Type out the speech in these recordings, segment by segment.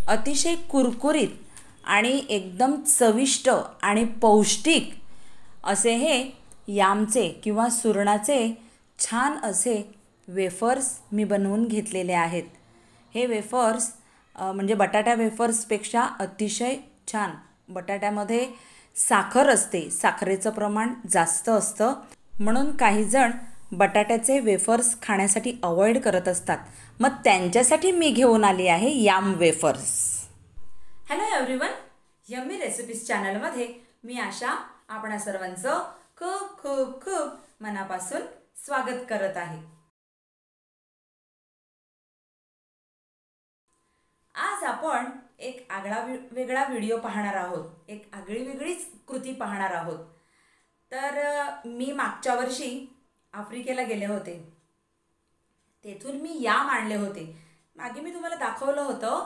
अतिशय कुरकुरीत आणि एकदम चविष्ट आणि पौष्टिक असे हे यामचे किंवा सुरणाचे छान असे वेफर्स मी बनवून घेतलेले आहेत। हे वेफर्स म्हणजे बटाटा वेफर्सपेक्षा अतिशय छान। बटाट्यामध्ये साखर असते, साखरेचं प्रमाण जास्त असतं, म्हणून काही जण बटाट्याचे वेफर्स खाण्यासाठी अवॉइड करत असतात। मग त्यांच्यासाठी मी घेऊन आली आहे yam wafers. Hello everyone, yummy recipes चॅनलमध्ये मी आशा आपणा सर्वांचं खूप खूप खूप मनापासून स्वागत करत आहे। आज आपण एक आगळा वेगळा व्हिडिओ पाहणार आहोत, एक आगळी वेगळीच कृती पाहणार आहोत। तर मी मागच्या वर्षी आफ्रिकेला गेले होते, तेथून मी याम आणले होते। मागे मी तुम्हाला दाखवलं होतं,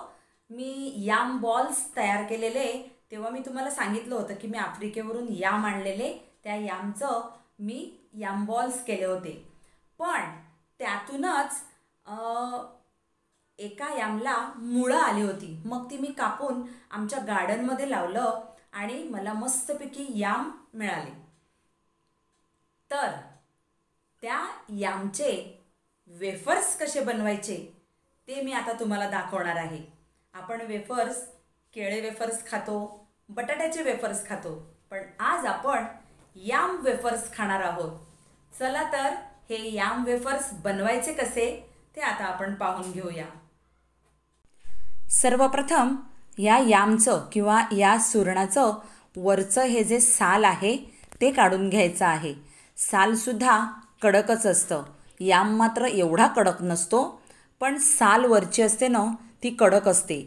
मी याम बॉल्स तयार केलेले। तेव्हा मी तुम्हाला सांगितलं होतं की मी आफ्रिकेवरून याम आणलेले, त्या यामचं मी याम बॉल्स केले होते। पण त्यातूनच एका यामला मुळं आली होती, मग ती मी कापून आमच्या गार्डनमध्ये लावलं आणि मला मस्तपैकी याम मिळाले। तर त्या यामचे वेफर्स कसे बनवायचे ते मी आता तुम्हाला दाखवणार आहे। आपण वेफर्स, केळे वेफर्स खातो, बटाट्याचे वेफर्स खातो, पण आज आपण याम वेफर्स खाणार आहोत। चला तर हे याम वेफर्स बनवायचे कसे ते आता आपण पाहून घेऊया। सर्वप्रथम या यामचं किंवा या सुरणाचं वरचं हे जे साल आहे ते काढून घ्यायचं आहे। सालसुद्धा कडकच असतं, याम मात्र एवढा कडक नसतो, पण साल वरची असते ना ती कडक असते।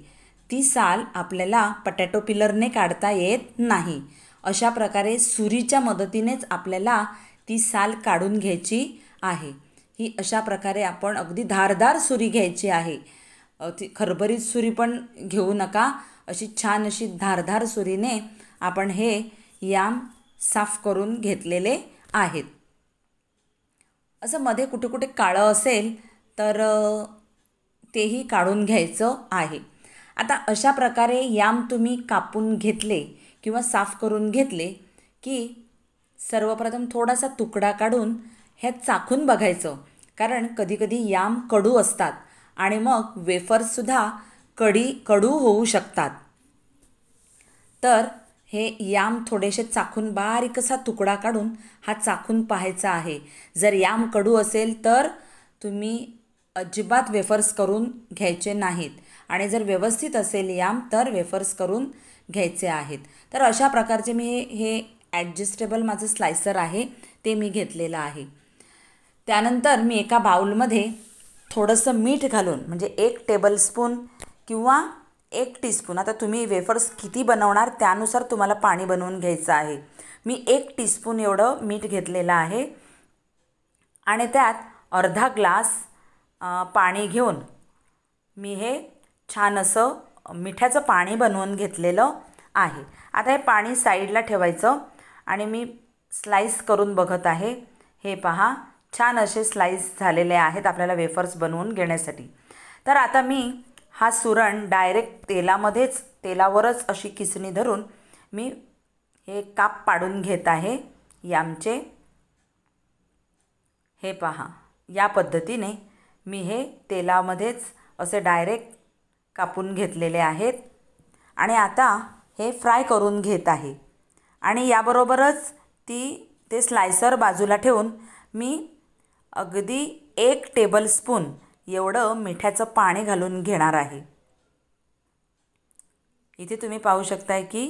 ती साल आपल्याला पोटॅटो पिलरने काढता येत नाही। अशा प्रकारे सुरीच्या मदतीनेच आपल्याला ती साल काढून घ्यायची आहे। ही अशा प्रकारे आपण अगदी धारदार सुरी घ्यायची आहे। ती खरबरीत सुरी पण घेऊ नका, अशी छान अशी धारदार सुरीने आपण हे याम साफ करून घेतलेले आहेत। असं मध्ये कुठे कुठे काळं असेल तर तेही काढून घ्यायचं आहे। आता अशा प्रकारे याम तुम्ही कापून घेतले किंवा साफ करून घेतले की सर्वप्रथम थोडासा तुकडा काढून हे चाखून बघायचं, कारण कधीकधी याम कडू असतात आणि मग वेफर्ससुद्धा कडू होऊ शकतात। तर हे याम थोडेसे चाखून बारीक असा तुकडा काढून हा चाखून पाहायचा आहे। जर याम कडू असेल तर तुम्ही अजिबात वेफर्स करून घ्यायचे नाहीत, आणि जर व्यवस्थित असेल याम तर वेफर्स करून घ्यायचे आहेत। तर अशा प्रकारचे मी हे ॲडजस्टेबल माझं स्लायसर आहे ते मी घेतलेलं आहे। त्यानंतर मी एका बाउलमध्ये थोडंसं मीठ घालून, म्हणजे 1 टेबलस्पून किंवा 1 टीस्पून, आता तुम्ही वेफर्स किती बनवणार त्यानुसार तुम्हाला पाणी बनवून घ्यायचं आहे। मी 1 टीस्पून एवढं मीठ घेतलेलं आहे आणि त्यात अर्धा ग्लास पाणी घेऊन मी हे छान असं मिठाचं पाणी बनवून घेतलेलं आहे। आता हे पाणी साईडला ठेवायचं आणि मी स्लाईस करून बघत आहे। हे पहा, छान असे स्लाईस झालेले आहेत आपल्याला वेफर्स बनवून घेण्यासाठी। तर आता मी हा सुरण डायरेक्ट तेलावरच अशी किसणी धरून मी हे काप पाडून घेत आहे यामचे। हे पहा, या पद्धतीने मी हे तेलामध्येच असे डायरेक्ट कापून घेतलेले आहेत आणि आता हे फ्राय करून घेत आहे। आणि याबरोबरच ते स्लायसर बाजूला ठेवून मी अगदी 1 टेबलस्पून एवढं मिठाचं पाणी घालून घेणार आहे। इथे तुम्ही पाहू शकताय की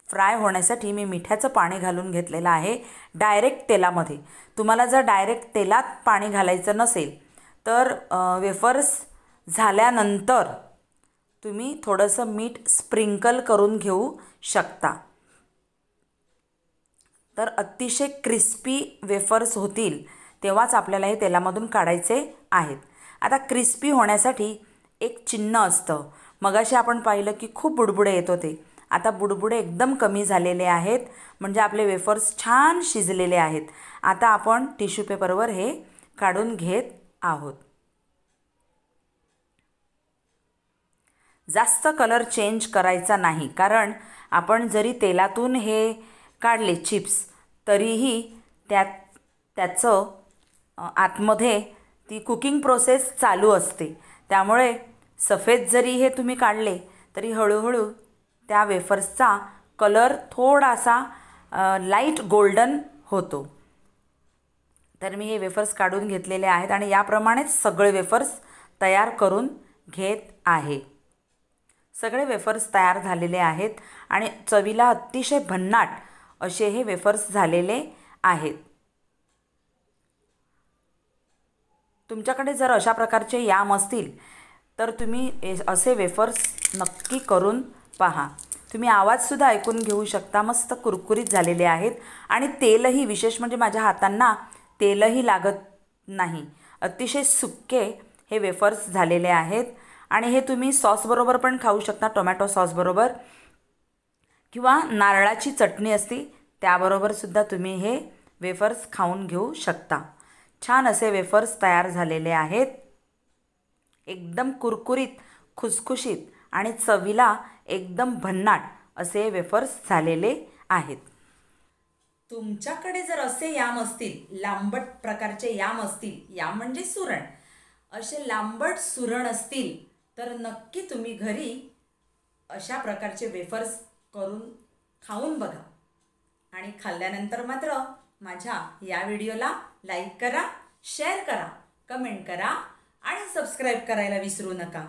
फ्राय होण्यासाठी मी मिठाचं पाणी घालून घेतलेलं आहे डायरेक्ट तेलामध्ये। तुम्हाला जर डायरेक्ट तेलात पाणी घालायचं नसेल तर वेफर्स झाल्यानंतर तुम्ही थोडंसं मीठ स्प्रिंकल करून घेऊ शकता, तर अतिशय क्रिस्पी वेफर्स होतील। तेव्हाच आपल्याला हे तेलामधून काढायचे आहेत। आता क्रिस्पी होण्यासाठी एक चिन्ह असतं, मगाशी आपण पाहिलं की खूप बुडबुडे येत होते, आता बुडबुडे एकदम कमी झालेले आहेत, म्हणजे आपले वेफर्स छान शिजलेले आहेत। आता आपण टिश्यू पेपरवर हे काढून घेत आहोत। जास्त कलर चेंज करायचा नाही, कारण आपण जरी तेलातून हे काढले चिप्स तरीही त्याचं आतमध्ये ती कुकिंग प्रोसेस चालू असते. त्यामुळे सफेद जरी हे तुम्ही काढले तरी हळूहळू त्या वेफर्सचा कलर थोडासा लाईट गोल्डन होतो. तर मी हे वेफर्स काढून घेतलेले आहेत आणि याप्रमाणेच सगळे वेफर्स तयार करून घेत आहे. सगळे वेफर्स तयार झालेले आहेत आणि चवीला अतिशय भन्नाट असे हे वेफर्स झालेले आहेत. तुमच्याकडे जर अशा प्रकारचे याम असतील तर तुम्ही असे वेफर्स नक्की करून पहा. तुम्ही आवाजसुद्धा ऐकून घेऊ शकता. मस्त कुरकुरीत झालेले आहेत आणि तेलही, विशेष म्हणजे माझ्या हातांना तेलही लागत नाही. अतिशय सुक्के हे वेफर्स झालेले आहेत आणि हे तुम्ही सॉसबरोबर पण खाऊ शकता, टोमॅटो सॉसबरोबर किंवा नारळाची चटणी असती त्याबरोबरसुद्धा तुम्ही हे वेफर्स खाऊन घेऊ शकता. छान असे वेफर्स तयार झालेले आहेत. एकदम कुरकुरीत, खुसखुशीत आणि चवीला एकदम भन्नाट असे वेफर्स झालेले आहेत. तुमच्याकडे जर असे याम असतील, लांबट प्रकारचे याम असतील, याम म्हणजे सुरण, असे लांबट सुरण असतील तर नक्की तुम्ही घरी अशा प्रकारचे वेफर्स करून खाऊन बघा आणि खाल्ल्यानंतर मात्र माझ्या या व्हिडिओला लाईक करा, शेअर करा, कमेंट करा आणि सबस्क्राईब करायला विसरू नका.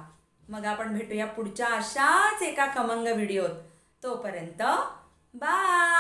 मग आपण भेटूया पुढच्या अशाच एका खमंग व्हिडिओत. तोपर्यंत बाय.